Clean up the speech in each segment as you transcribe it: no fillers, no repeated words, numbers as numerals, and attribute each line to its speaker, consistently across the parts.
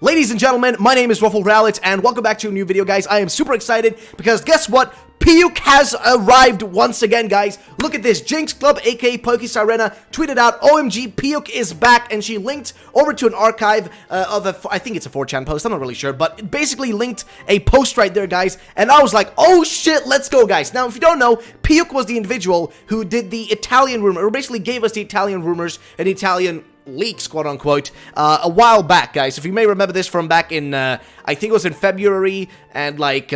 Speaker 1: Ladies and gentlemen, my name is RUMOURS, and welcome back to a new video, guys. I am super excited because guess what? Piuk has arrived once again, guys. Look at this. Jinx Club, aka Pokesirena, tweeted out, OMG, Piuk is back, and she linked over to an archive of I think it's a 4chan post, I'm not really sure, but it basically linked a post right there, guys, and I was like, oh shit, let's go, guys. Now, if you don't know, Piuk was the individual who did the Italian rumor, or basically gave us the Italian rumors and Italian leaks, quote unquote, a while back, guys. If you may remember this from back in, I think it was in February and like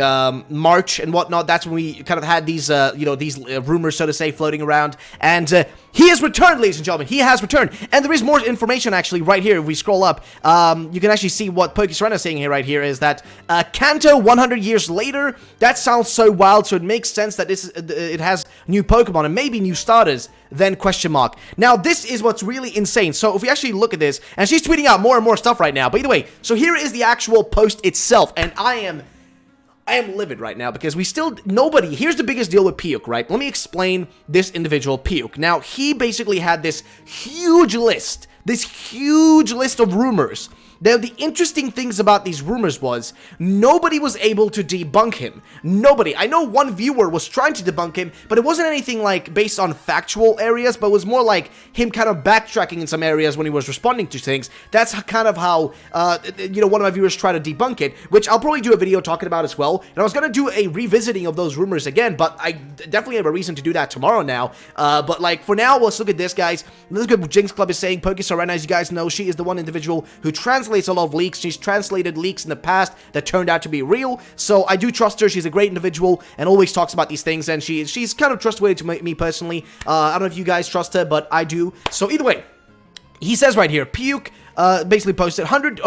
Speaker 1: March and whatnot. That's when we kind of had these, these rumors, so to say, floating around. And he has returned, ladies and gentlemen. He has returned, and there is more information actually right here. If we scroll up, you can actually see what Pokesirena is saying here. Right here is that Kanto 100 years later. That sounds so wild, so it makes sense that this it has new Pokemon and maybe new starters. Then question mark. Now this is what's really insane. So if we actually look at this, and she's tweeting out more and more stuff right now. But either way, so here is the actual post itself, and I am livid right now because we still, nobody, here's the biggest deal with Piuk, right? Let me explain this individual Piuk. Now, he basically had this huge list of rumors. Now, the interesting things about these rumors was nobody was able to debunk him. Nobody. I know one viewer was trying to debunk him, but it wasn't anything like based on factual areas, but it was more like him kind of backtracking in some areas when he was responding to things. That's kind of how, one of my viewers tried to debunk it, which I'll probably do a video talking about as well. And I was going to do a revisiting of those rumors again, but I definitely have a reason to do that tomorrow now. But like for now, let's look at this, guys. Let's look at what Jinx Club is saying. Pokesirena, as you guys know, she is the one individual who translates a lot of leaks. She's translated leaks in the past that turned out to be real, so I do trust her. She's a great individual and always talks about these things, and she's kind of trustworthy to me personally. I don't know if you guys trust her, but I do. So either way, he says right here, Piuk basically posted hundreds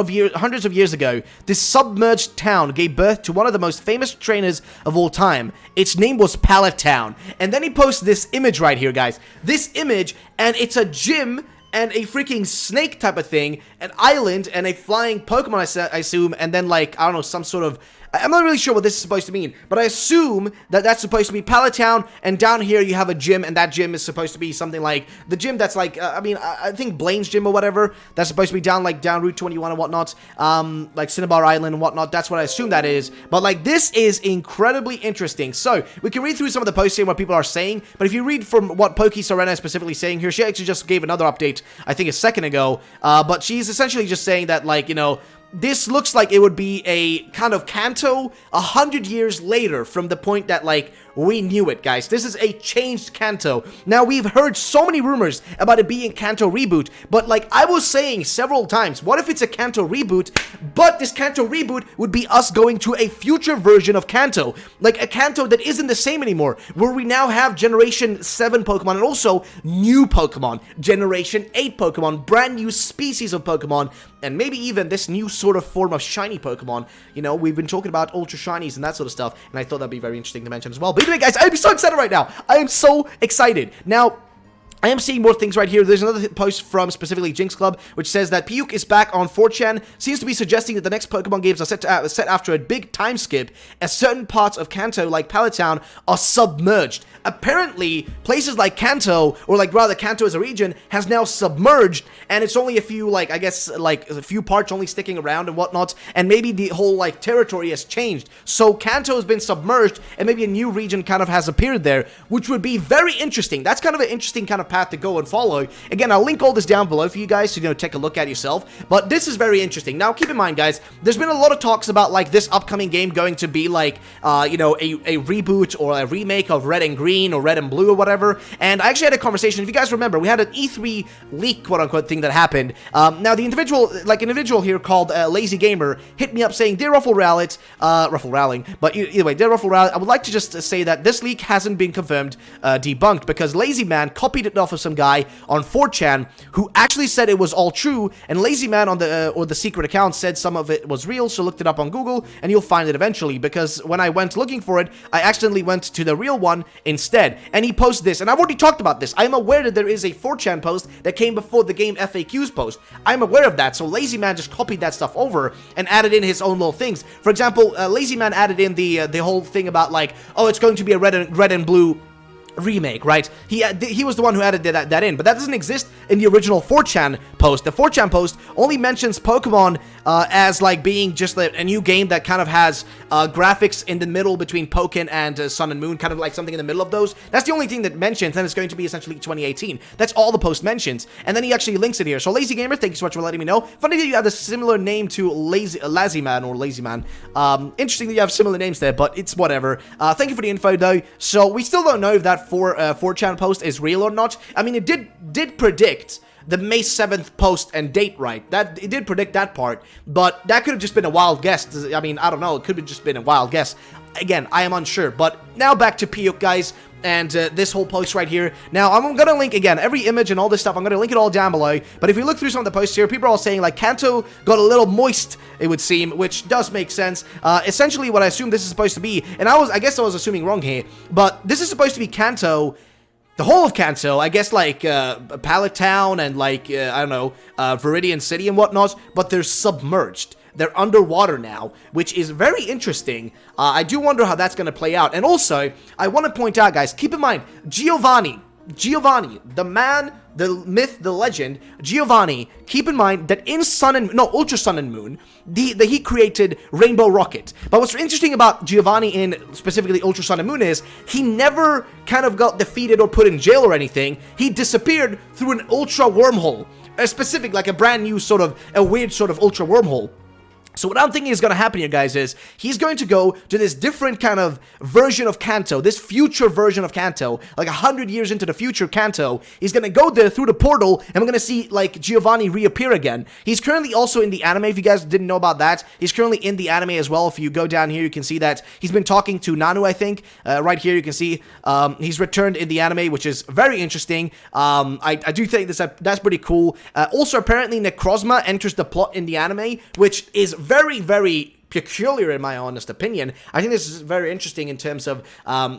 Speaker 1: of years ago, this submerged town gave birth to one of the most famous trainers of all time. Its name was Pallet Town. And then he posts this image right here, guys. This image, and it's a gym and a freaking snake type of thing, an island, and a flying Pokemon, I assume, and then, like, I don't know, some sort of, I'm not really sure what this is supposed to mean, but I assume that that's supposed to be Pallet Town, and down here you have a gym, and that gym is supposed to be something like the gym that's like, I think Blaine's gym or whatever, that's supposed to be down Route 21 and whatnot, like Cinnabar Island and whatnot. That's what I assume that is, but like, this is incredibly interesting. So, we can read through some of the posts here, what people are saying, but if you read from what Pokesirena is specifically saying here, she actually just gave another update, I think a second ago, but she's essentially just saying that, like, this looks like it would be a kind of Kanto 100 years later from the point that, like, we knew it, guys. This is a changed Kanto. Now, we've heard so many rumors about it being Kanto reboot, but like I was saying several times, what if it's a Kanto reboot, but this Kanto reboot would be us going to a future version of Kanto, like a Kanto that isn't the same anymore, where we now have Generation 7 Pokemon and also new Pokemon, Generation 8 Pokemon, brand new species of Pokemon, and maybe even this new sort of form of shiny Pokemon. We've been talking about Ultra Shinies and that sort of stuff, and I thought that'd be very interesting to mention as well. But anyway, guys, I'm so excited right now. I am so excited. Now, I am seeing more things right here. There's another post from specifically Jinx Club, which says that Piuk is back on 4chan. Seems to be suggesting that the next Pokemon games are set after a big time skip, as certain parts of Kanto, like Pallet Town, are submerged. Apparently, places like Kanto, or like rather Kanto as a region, has now submerged, and it's only a few, like, I guess, like, a few parts only sticking around and whatnot, and maybe the whole, like, territory has changed. So Kanto has been submerged, and maybe a new region kind of has appeared there, which would be very interesting. That's kind of an interesting kind of path to go and follow. Again, I'll link all this down below for you guys to, take a look at yourself, but this is very interesting. Now, keep in mind, guys, there's been a lot of talks about, like, this upcoming game going to be, like, a reboot or a remake of Red and Green or Red and Blue or whatever, and I actually had a conversation, if you guys remember, we had an E3 leak, quote-unquote, thing that happened. Now, the individual here called Lazy Gamer hit me up saying, Dear Ruffle Rowling, but either way, Dear Ruffle Rowling, I would like to just say that this leak hasn't been confirmed, debunked, because Lazy Man copied it off of some guy on 4chan who actually said it was all true, and Lazy Man on the secret account said some of it was real, so looked it up on Google, and you'll find it eventually, because when I went looking for it, I accidentally went to the real one instead, and he posted this, and I've already talked about this. I'm aware that there is a 4chan post that came before the game FAQs post. I'm aware of that, so Lazy Man just copied that stuff over and added in his own little things. For example, Lazy Man added in the whole thing about, like, oh, it's going to be a red and blue remake, right? He was the one who added that in, but that doesn't exist in the original 4chan post. The 4chan post only mentions Pokemon as like being just a new game that kind of has graphics in the middle between Pokken and Sun and Moon, kind of like something in the middle of those. That's the only thing that mentions, and it's going to be essentially 2018. That's all the post mentions, and then he actually links it here. So Lazy Gamer, thank you so much for letting me know. Funny that you have a similar name to Lazy Man. Interesting that you have similar names there, but it's whatever. Thank you for the info though. So we still don't know if that 4chan post is real or not. I mean, it did predict the May 7th post and date right. That it did predict that part, but that could have just been a wild guess. I mean, I don't know. It could have just been a wild guess. Again, I am unsure. But now back to Piuk, guys, and this whole post right here. Now, I'm going to link, again, every image and all this stuff. I'm going to link it all down below. But if you look through some of the posts here, people are all saying, like, Kanto got a little moist, it would seem, which does make sense. Essentially, what I assume this is supposed to be, and I guess I was assuming wrong here, but this is supposed to be Kanto. The whole of Kanto, I guess, like, Pallet Town and, like, I don't know, Viridian City and whatnot, but they're submerged. They're underwater now, which is very interesting. I do wonder how that's going to play out. And also, I want to point out, guys, keep in mind, Giovanni, the man, the myth, the legend, Giovanni, keep in mind that in Ultra Sun and Moon, he created Rainbow Rocket. But what's interesting about Giovanni in specifically Ultra Sun and Moon is he never kind of got defeated or put in jail or anything. He disappeared through an Ultra wormhole. Like a brand new sort of, a weird sort of Ultra wormhole. So what I'm thinking is going to happen here, guys, is he's going to go to this different kind of version of Kanto, this future version of Kanto, like 100 years into the future Kanto. He's going to go there through the portal, and we're going to see, like, Giovanni reappear again. He's currently also in the anime, if you guys didn't know about that. He's currently in the anime as well. If you go down here, you can see that he's been talking to Nanu, I think. Right here, you can see he's returned in the anime, which is very interesting. I do think that's pretty cool. Also, apparently, Necrozma enters the plot in the anime, which is very, very peculiar in my honest opinion. I think this is very interesting in terms of,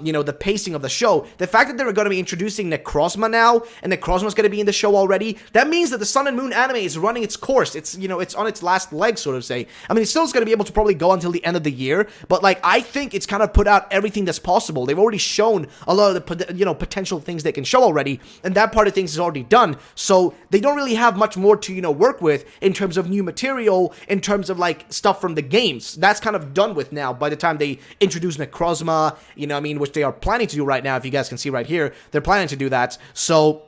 Speaker 1: you know, the pacing of the show. The fact that they're going to be introducing Necrozma now, and Necrozma's going to be in the show already, that means that the Sun and Moon anime is running its course. It's, you know, it's on its last leg, sort of say. I mean, it's still going to be able to probably go until the end of the year, but, like, I think it's kind of put out everything that's possible. They've already shown a lot of the, you know, potential things they can show already, and that part of things is already done, so they don't really have much more to, you know, work with in terms of new material, in terms of, like, stuff from the games. That's kind of done with now by the time they introduce Necrozma, you know what I mean, which they are planning to do right now. If you guys can see right here, they're planning to do that. So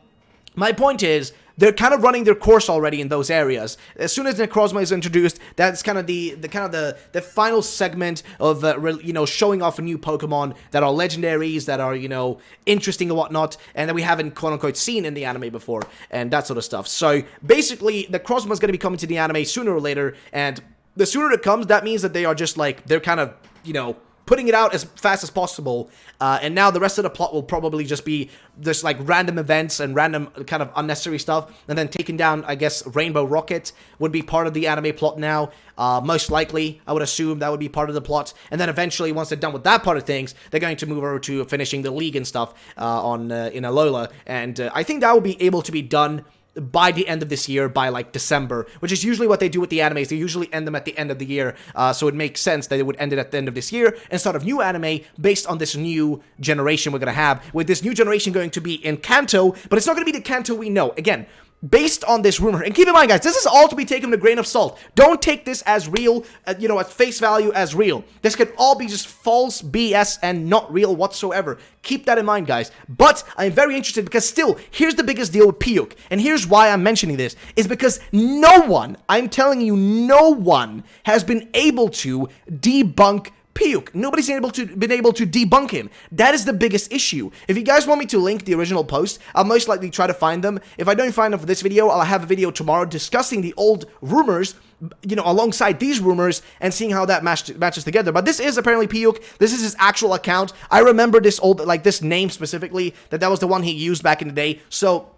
Speaker 1: my point is, they're kind of running their course already in those areas. As soon as Necrozma is introduced, that's kind of the final segment of you know, showing off a new Pokemon that are legendaries, that are, you know, interesting and whatnot, and that we haven't quote unquote seen in the anime before, and that sort of stuff. So basically, Necrozma is going to be coming to the anime sooner or later, and the sooner it comes, that means that they are just, like, they're kind of, you know, putting it out as fast as possible, and now the rest of the plot will probably just be just, like, random events and random kind of unnecessary stuff, and then taking down, I guess, Rainbow Rocket would be part of the anime plot now. Most likely, I would assume that would be part of the plot, and then eventually, once they're done with that part of things, they're going to move over to finishing the league and stuff in Alola, and I think that will be able to be done by the end of this year, by, like, December, which is usually what they do with the animes. They usually end them at the end of the year, so it makes sense that it would end it at the end of this year and start a new anime based on this new generation we're going to have, with this new generation going to be in Kanto, but it's not going to be the Kanto we know. Again, based on this rumor, and keep in mind, guys, this is all to be taken with a grain of salt. Don't take this as real, you know, at face value as real. This could all be just false BS and not real whatsoever. Keep that in mind, guys. But I'm very interested because still, here's the biggest deal with Piuk, and here's why I'm mentioning this, is because no one, I'm telling you, no one has been able to debunk Piuk. Nobody's been able to debunk him. That is the biggest issue. If you guys want me to link the original post, I'll most likely try to find them. If I don't find them for this video, I'll have a video tomorrow discussing the old rumors, you know, alongside these rumors and seeing how that matches together. But this is apparently Piuk. This is his actual account. I remember this old, like, this name specifically, that was the one he used back in the day. So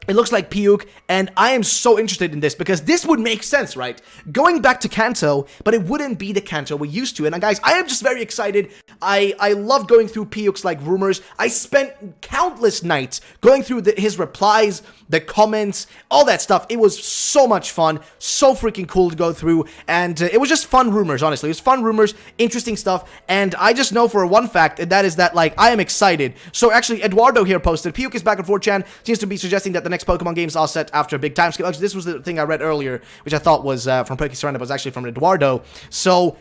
Speaker 1: It looks like Piuk, and I am so interested in this because this would make sense, right? Going back to Kanto, but it wouldn't be the Kanto we're used to. And guys, I am just very excited. I love going through Piuk's like rumors. I spent countless nights going through his replies, the comments, all that stuff. It was so much fun, so freaking cool to go through, and it was just fun rumors, honestly. It was fun rumors, interesting stuff, and I just know for one fact, and that is that, like, I am excited. So actually, Eduardo here posted, Piuk is back on 4chan, seems to be suggesting that the next Pokemon games are set after a big time skip. Actually, this was the thing I read earlier, which I thought was from Pokemon, but was actually from Eduardo. So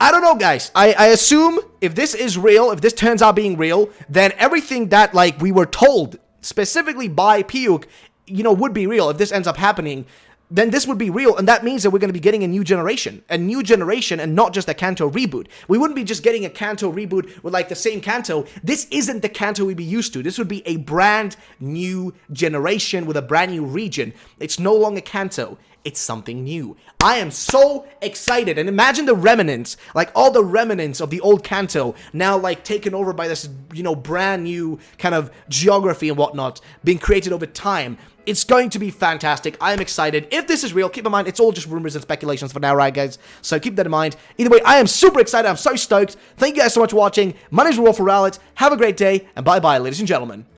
Speaker 1: I don't know, guys. I assume if this is real, if this turns out being real, then everything that, like, we were told, specifically by Piuk, you know, would be real. If this ends up happening, then this would be real, and that means that we're going to be getting a new generation, and not just a Kanto reboot. We wouldn't be just getting a Kanto reboot with, like, the same Kanto. This isn't the Kanto we'd be used to. This would be a brand new generation with a brand new region. It's no longer Kanto. It's something new. I am so excited, and imagine the remnants, like all the remnants of the old Kanto, now like taken over by this, you know, brand new kind of geography and whatnot, being created over time. It's going to be fantastic. I am excited. If this is real, keep in mind, it's all just rumors and speculations for now, right, guys? So keep that in mind. Either way, I am super excited. I'm so stoked. Thank you guys so much for watching. My name is RUMOUR. Have a great day, and bye-bye, ladies and gentlemen.